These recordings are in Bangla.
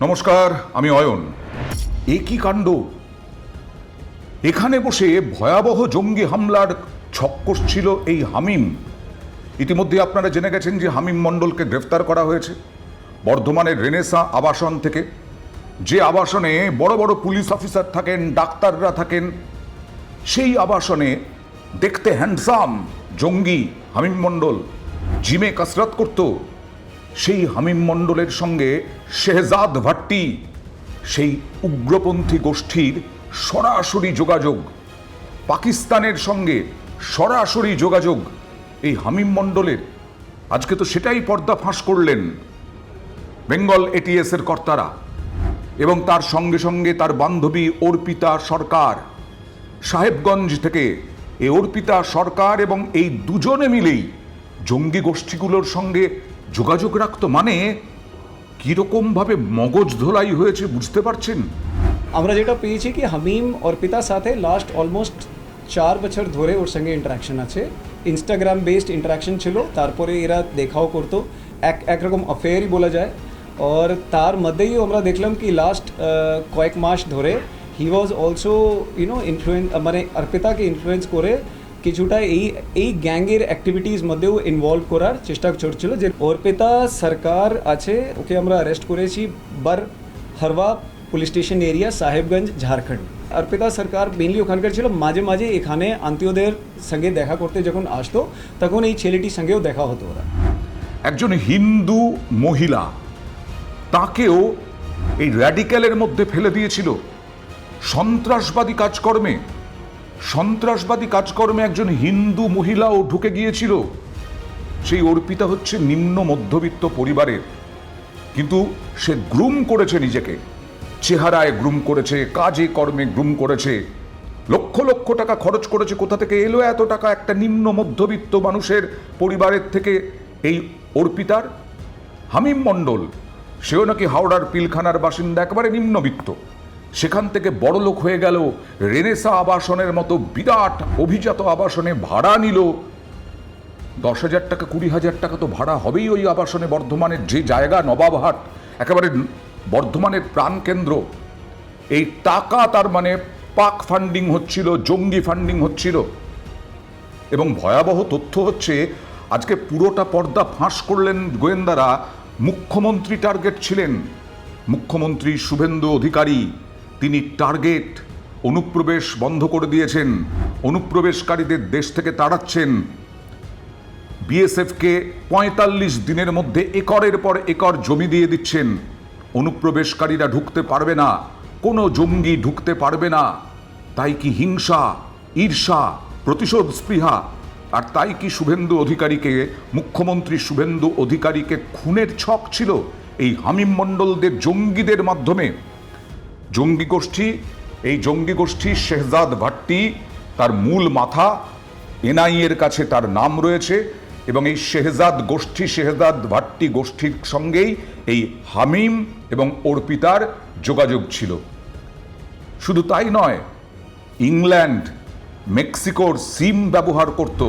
নমস্কার, আমি অয়ন। একই কাণ্ড, এখানে বসে ভয়াবহ জঙ্গি হামলার ছক কষছিল এই হামিম। ইতিমধ্যে আপনারা জেনে গেছেন যে হামিম মণ্ডলকে গ্রেফতার করা হয়েছে বর্ধমানের রেনেসা আবাসন থেকে, যে আবাসনে বড় বড় পুলিশ অফিসার থাকেন, ডাক্তাররা থাকেন। সেই আবাসনে দেখতে হ্যান্ডসাম জঙ্গি হামিম মণ্ডল জিমে কসরত করত। সেই হামিম মণ্ডলের সঙ্গে শেহজাদ ভাট্টি, সেই উগ্রপন্থী গোষ্ঠীর সরাসরি যোগাযোগ, পাকিস্তানের সঙ্গে সরাসরি যোগাযোগ এই হামিম মণ্ডলের। আজকে তো সেটাই পর্দা ফাঁস করলেন বেঙ্গল এটিএস এর কর্তারা, এবং তার সঙ্গে সঙ্গে তার বান্ধবী অর্পিতা সরকার সাহেবগঞ্জ থেকে। এই অর্পিতা সরকার এবং এই দুজনে মিলেই জঙ্গি গোষ্ঠীগুলোর সঙ্গে যোগাযোগ রাখতো। মানে কীরকমভাবে মগজ ধোলাই হয়েছে বুঝতে পারছেন? আমরা যেটা পেয়েছি কি হামিম অর্পিতার সাথে লাস্ট অলমোস্ট 4 বছর ধরে ওর সঙ্গে ইন্টারাকশন আছে। ইনস্টাগ্রাম বেসড ইন্টারাকশন ছিল, তারপরে এরা দেখাও করতো, একরকম অ্যাফেয়ারই বলা যায়। আর তার মধ্যেই আমরা দেখলাম কি লাস্ট কয়েক মাস ধরে হি ওয়াজ অলসো ইনফ্লুয়েন্স, মানে অর্পিতাকে ইনফ্লুয়েন্স করে কিছুটা এই গ্যাংয়ের অ্যাক্টিভিটিস মধ্যেও ইনভলভ করার চেষ্টা করছিল। যে অর্পিতা সরকার আছে, ওকে আমরা অ্যারেস্ট করেছি Harwa police station area, Sahebganj, Jharkhand. Arpita Sarkar mainly ওখানকার ছিল। মাঝে মাঝে এখানে আত্মীয়দের সঙ্গে দেখা করতে যখন আসতো তখন এই ছেলেটির সঙ্গেও দেখা হতো। ওরা একজন হিন্দু মহিলা, তাকেও এই র্যাডিক্যালের মধ্যে ফেলে দিয়েছিল সন্ত্রাসবাদী কাজকর্মে একজন হিন্দু মহিলাও ঢুকে গিয়েছিল। সেই অর্পিতা হচ্ছে নিম্ন মধ্যবিত্ত পরিবারের, কিন্তু সে গ্রুম করেছে নিজেকে, চেহারায় গ্রুম করেছে, কাজে কর্মে গ্রুম করেছে, লক্ষ লক্ষ টাকা খরচ করেছে। কোথা থেকে এলো এত টাকা একটা নিম্ন মধ্যবিত্ত মানুষের পরিবারের থেকে? এই অর্পিতার হামিম মণ্ডল, সেও নাকি হাওড়ার পিলখানার বাসিন্দা, একেবারে নিম্নবিত্ত। সেখান থেকে বড়লোক হয়ে গেল, রেনেসা আবাসনের মতো বিরাট অভিজাত আবাসনে ভাড়া নিল। 10,000 টাকা 20,000 টাকা তো ভাড়া হবেই ওই আবাসনে। বর্ধমানের যে জায়গা, নবাবহাট, একেবারে বর্ধমানের প্রাণকেন্দ্র। এই টাকা তার মানে পাক ফান্ডিং হচ্ছিল, জঙ্গি ফান্ডিং হচ্ছিল। এবং ভয়াবহ তথ্য হচ্ছে, আজকে পুরোটা পর্দা ফাঁস করলেন গোয়েন্দারা। মুখ্যমন্ত্রী টার্গেট ছিলেন, মুখ্যমন্ত্রী শুভেন্দু অধিকারী। তিনি টার্গেট, অনুপ্রবেশ বন্ধ করে দিয়েছেন, অনুপ্রবেশকারীদের দেশ থেকে তাড়াচ্ছেন। বিএসএফকে 45 দিনের মধ্যে একরের পর একর জমি দিয়ে দিচ্ছেন। অনুপ্রবেশকারীরা ঢুকতে পারবে না, কোনো জঙ্গি ঢুকতে পারবে না। তাই কি হিংসা, ঈর্ষা, প্রতিশোধ স্পৃহা? আর তাই কি শুভেন্দু অধিকারীকে, মুখ্যমন্ত্রী শুভেন্দু অধিকারীকে খুনের ছক ছিল এই হামিম মণ্ডলদের, জঙ্গিদের মাধ্যমে? এই জঙ্গি গোষ্ঠী শেহজাদ ভাট্টি, তার মূল মাথা। এনআইএর কাছে তার নাম রয়েছে, এবং এই শেহজাদ ভাট্টি গোষ্ঠীর সঙ্গেই এই হামিম এবং অর্পিতার যোগাযোগ ছিল। শুধু তাই নয়, ইংল্যান্ড, মেক্সিকোর সিম ব্যবহার করত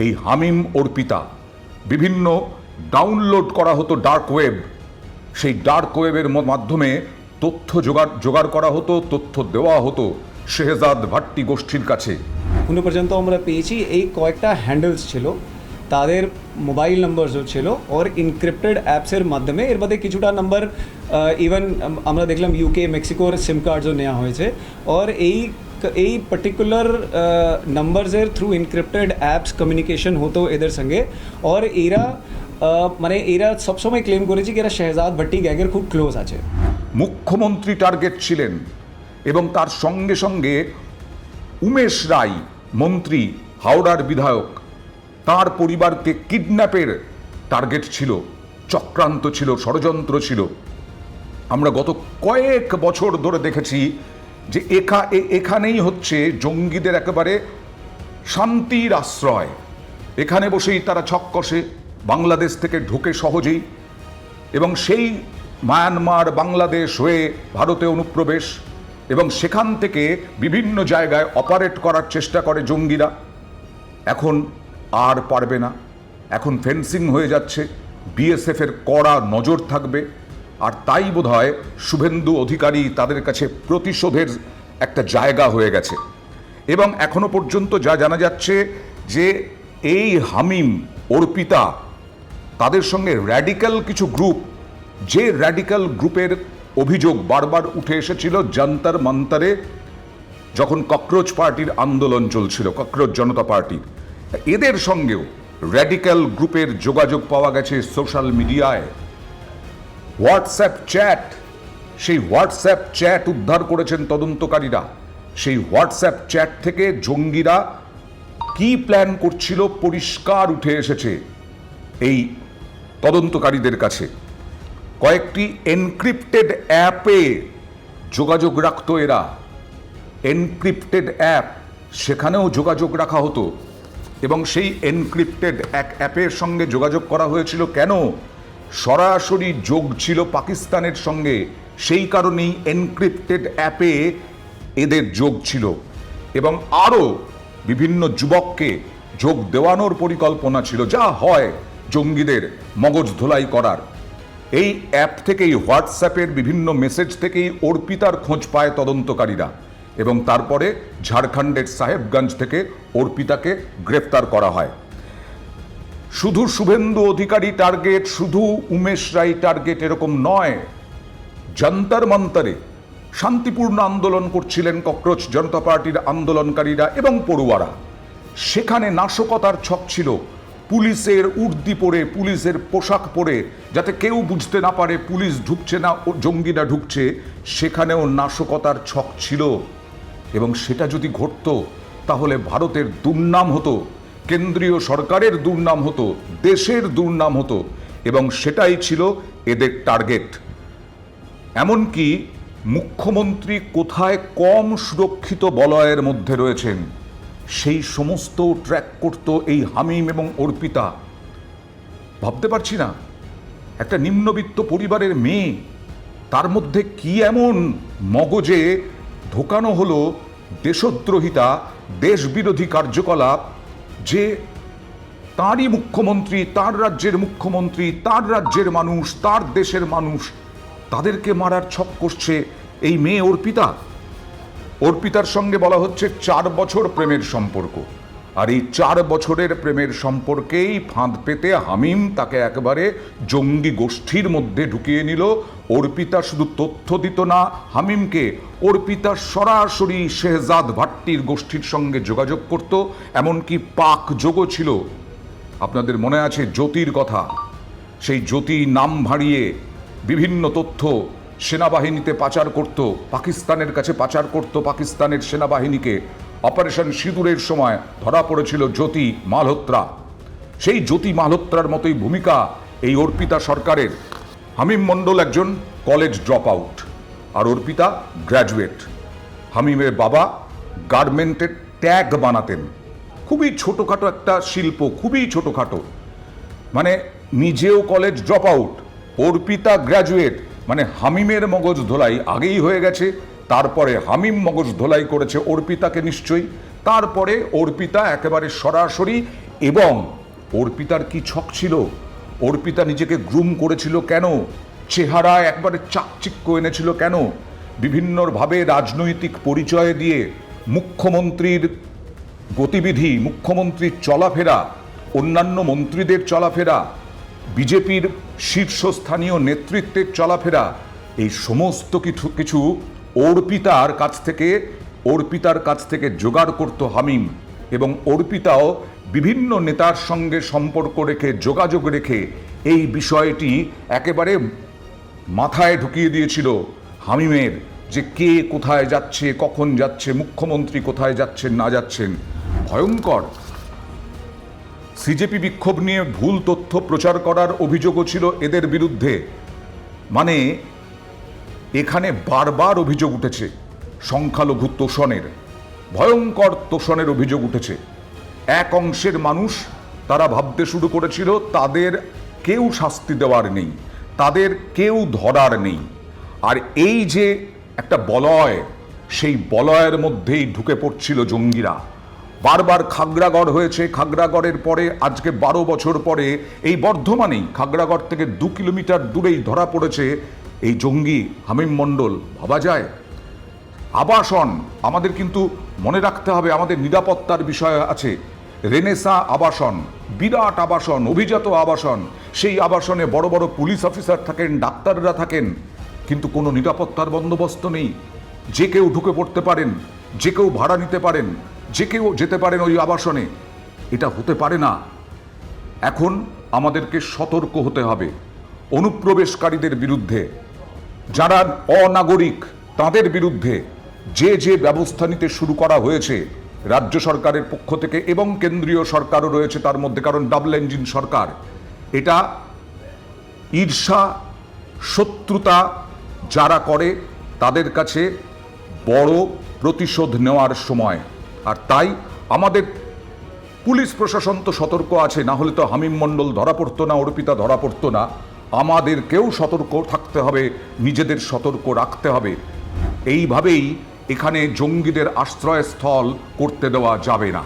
এই হামিম অর্পিতা। বিভিন্ন ডাউনলোড করা হতো ডার্ক ওয়েব, সেই ডার্ক ওয়েবের মাধ্যমে তথ্য জোগাড় করা হতো, তথ্য দেওয়া হতো শেহজাদ ভাট্টি গোষ্ঠীর কাছে। এখনো পর্যন্ত আমরা পেয়েছি এই কয়েকটা হ্যান্ডেলস ছিল, তাদের মোবাইল নম্বর ছিল, ওর ইনক্রিপ্টেড অ্যাপসের মাধ্যমে। এর মধ্যে কিছুটা নাম্বার ইভেন আমরা দেখলাম ইউকে, মেক্সিকোর সিম কার্ডও নেওয়া হয়েছে। আর এই পার্টিকুলার নাম্বারসের থ্রু ইনক্রিপ্টেড অ্যাপস কমিউনিকেশন হতো এদের সঙ্গে। আর এরা সবসময় ক্লেম করেছে কি এরা শেহজাদ ভাট্টি গ্যাংয়ের খুব ক্লোজ আছে। মুখ্যমন্ত্রী টার্গেট ছিলেন, এবং তার সঙ্গে সঙ্গে উমেশ রায় মন্ত্রী, হাওড়ার বিধায়ক, তার পরিবারকে কিডন্যাপের টার্গেট ছিল, চক্রান্ত ছিল, ষড়যন্ত্র ছিল। আমরা গত কয়েক বছর ধরে দেখেছি যে এখানেই হচ্ছে জঙ্গিদের একেবারে শান্তির আশ্রয়। এখানে বসেই তারা ছক কষে, বাংলাদেশ থেকে ঢোকে সহজেই, এবং সেই মায়ানমার, বাংলাদেশ হয়ে ভারতে অনুপ্রবেশ, এবং সেখান থেকে বিভিন্ন জায়গায় অপারেট করার চেষ্টা করে জঙ্গিরা। এখন আর পারবে না, এখন ফেন্সিং হয়ে যাচ্ছে। বিএসএফের কড়া নজর থাকবে। আর তাই বোধহয় শুভেন্দু অধিকারী তাদের কাছে প্রতিশোধের একটা জায়গা হয়ে গেছে। এবং এখনো পর্যন্ত যা জানা যাচ্ছে যে এই হামিম, অর্পিতা, তাদের সঙ্গে র্যাডিক্যাল কিছু গ্রুপ, যে র্যাডিক্যাল গ্রুপের অভিযোগ বারবার উঠে এসেছিল যন্তর মন্তরে যখন ককরোচ পার্টির আন্দোলন চলছিল, ককরোচ জনতা পার্টির, এদের সঙ্গেও র্যাডিক্যাল গ্রুপের যোগাযোগ পাওয়া গেছে সোশ্যাল মিডিয়ায়। হোয়াটসঅ্যাপ চ্যাট, সেই হোয়াটসঅ্যাপ চ্যাট উদ্ধার করেছেন তদন্তকারীরা। সেই হোয়াটসঅ্যাপ চ্যাট থেকে জঙ্গিরা কি প্ল্যান করছিল পরিষ্কার উঠে এসেছে এই তদন্তকারীদের কাছে। কয়েকটি এনক্রিপ্টেড অ্যাপে যোগাযোগ রাখত এরা, এনক্রিপ্টেড অ্যাপ, সেখানেও যোগাযোগ রাখা হতো। এবং সেই এনক্রিপ্টেড এক অ্যাপের সঙ্গে যোগাযোগ করা হয়েছিল কেন? সরাসরি যোগ ছিল পাকিস্তানের সঙ্গে, সেই কারণেই এনক্রিপ্টেড অ্যাপে এদের যোগ ছিল। এবং আরও বিভিন্ন যুবককে যোগ দেওয়ানোর পরিকল্পনা ছিল, যা হয় জঙ্গিদের মগজ ধোলাই করার। এই অ্যাপ থেকেই, হোয়াটসঅ্যাপের বিভিন্ন মেসেজ থেকেই অর্পিতার খোঁজ পায় তদন্তকারীরা। এবং তারপরে ঝাড়খণ্ডের সাহেবগঞ্জ থেকে অর্পিতাকে গ্রেফতার করা হয়। শুধু শুভেন্দু অধিকারী টার্গেট, শুধু উমেশ রায় টার্গেট এরকম নয়। যন্তর মন্তরে শান্তিপূর্ণ আন্দোলন করছিলেন ককরোচ জনতা পার্টির আন্দোলনকারীরা এবং পড়ুয়ারা। সেখানে নাশকতার ছক ছিল। পুলিশের উর্দি পরে, পুলিশের পোশাক পরে, যাতে কেউ বুঝতে না পারে পুলিশ ঢুকছে না, জঙ্গিরা ঢুকছে, সেখানেও নাশকতার ছক ছিল। এবং সেটা যদি ঘটতো তাহলে ভারতের দুর্নাম হতো, কেন্দ্রীয় সরকারের দুর্নাম হতো, দেশের দুর্নাম হতো। এবং সেটাই ছিল এদের টার্গেট। এমনকি মুখ্যমন্ত্রী কোথায় কম সুরক্ষিত বলয়ের মধ্যে রয়েছেন সেই সমস্ত ট্র্যাক করত এই হামিম এবং অর্পিতা। ভাবতে পারছি না, একটা নিম্নবিত্ত পরিবারের মেয়ে, তার মধ্যে কি এমন মগজে ঢোকানো হলো দেশদ্রোহিতা, দেশবিরোধী কার্যকলাপ, যে তারই মুখ্যমন্ত্রী, তার রাজ্যের মুখ্যমন্ত্রী, তার রাজ্যের মানুষ, তার দেশের মানুষ, তাদেরকে মারার ছক করছে এই মেয়ে অর্পিতা। অর্পিতার সঙ্গে বলা হচ্ছে 4 বছর প্রেমের সম্পর্ক। আর এই 4 বছরের প্রেমের সম্পর্কেই ফাঁদ পেতে হামিম তাকে একেবারে জঙ্গি গোষ্ঠীর মধ্যে ঢুকিয়ে নিল। অর্পিতা শুধু তথ্য দিত না হামিমকে, অর্পিতা সরাসরি শেহজাদ ভাট্টির গোষ্ঠীর সঙ্গে যোগাযোগ করত, এমনকি পাক যোগও ছিল। আপনাদের মনে আছে জ্যোতির কথা? সেই জ্যোতি নাম ভাঁড়িয়ে বিভিন্ন তথ্য সেনাবাহিনীতে পাচার করত, পাকিস্তানের কাছে পাচার করত, পাকিস্তানের সেনাবাহিনীকে। অপারেশন সিঁদুরের সময় ধরা পড়েছিল জ্যোতি মালহোত্রা। সেই জ্যোতি মালহোত্রার মতোই ভূমিকা এই অর্পিতা সরকারের। হামিম মণ্ডল একজন কলেজ ড্রপ আউট, আর অর্পিতা গ্র্যাজুয়েট। হামিমের বাবা গার্মেন্টের ট্যাগ বানাতেন, খুবই ছোটোখাটো একটা শিল্প, খুবই ছোটোখাটো। মানে নিজেও college drop out, Arpita graduate, মানে হামিমের মগজ ধোলাই আগেই হয়ে গেছে। তারপরে হামিম মগজ ধোলাই করেছে অর্পিতাকে নিশ্চয়ই। তারপরে অর্পিতা একেবারে সরাসরি। এবং অর্পিতার কি ছক ছিল? অর্পিতা নিজেকে গ্রুম করেছিল কেন? চেহারা একবারে চাকচিক্য এনেছিল কেন? বিভিন্নভাবে রাজনৈতিক পরিচয় দিয়ে মুখ্যমন্ত্রীর গতিবিধি, মুখ্যমন্ত্রীর চলাফেরা, অন্যান্য মন্ত্রীদের চলাফেরা, বিজেপির শীর্ষস্থানীয় নেতৃত্বের চলাফেরা, এই সমস্ত কিছু অর্পিতার কাছ থেকে জোগাড় করত হামিম। এবং অর্পিতাও বিভিন্ন নেতার সঙ্গে সম্পর্ক রেখে, যোগাযোগ রেখে এই বিষয়টি একেবারে মাথায় ঢুকিয়ে দিয়েছিল হামিমের, যে কে কোথায় যাচ্ছে, কখন যাচ্ছে, মুখ্যমন্ত্রী কোথায় যাচ্ছেন না যাচ্ছেন। ভয়ঙ্কর। সিজেপি বিক্ষোভ নিয়ে ভুল তথ্য প্রচার করার অভিযোগও ছিল এদের বিরুদ্ধে। মানে এখানে বারবার অভিযোগ উঠেছে সংখ্যালঘু তোষণের, ভয়ঙ্কর তোষণের অভিযোগ উঠেছে। এক অংশের মানুষ তারা ভাবতে শুরু করেছিল তাদের কেউ শাস্তি দেওয়ার নেই, তাদের কেউ ধরার নেই। আর এই যে একটা বলয়, সেই বলয়ের মধ্যেই ঢুকে পড়ছিল জঙ্গিরা। বারবার খাগড়াগড় হয়েছে, খাগড়াগড়ের পরে আজকে 12 বছর পরে এই বর্ধমানেই খাগড়াগড় থেকে 2 কিলোমিটার দূরেই ধরা পড়েছে এই জঙ্গি হামিম মণ্ডল ভাবা যায়? আবাসন, আমাদের কিন্তু মনে রাখতে হবে আমাদের নিরাপত্তার বিষয় আছে। রেনেসা আবাসন, বিরাট আবাসন, অভিজাত আবাসন, সেই আবাসনে বড় বড় পুলিশ অফিসার থাকেন, ডাক্তাররা থাকেন, কিন্তু কোনো নিরাপত্তার বন্দোবস্ত নেই। যে কেউ ঢুকে পড়তে পারেন, যে কেউ ভাড়া নিতে পারেন, যে কেউ যেতে পারেন ওই আবাসনে। এটা হতে পারে না। এখন আমাদেরকে সতর্ক হতে হবে অনুপ্রবেশকারীদের বিরুদ্ধে, যারা অনাগরিক তাদের বিরুদ্ধে যে যে ব্যবস্থা নিতে শুরু করা হয়েছে রাজ্য সরকারের পক্ষ থেকে এবং কেন্দ্রীয় সরকারও রয়েছে তার মধ্যে, কারণ ডাবল ইঞ্জিন সরকার। এটা ঈর্ষা, শত্রুতা যারা করে তাদের কাছে বড় প্রতিশোধ নেওয়ার সময়। আর তাই আমাদের পুলিশ প্রশাসন তো সতর্ক আছে, না হলে তো হামিম মণ্ডল ধরা পড়তো না, অর্পিতা ধরা পড়তো না। আমাদেরকেও সতর্ক থাকতে হবে, নিজেদের সতর্ক রাখতে হবে। এইভাবেই এখানে জঙ্গিদের আশ্রয়স্থল করতে দেওয়া যাবে না।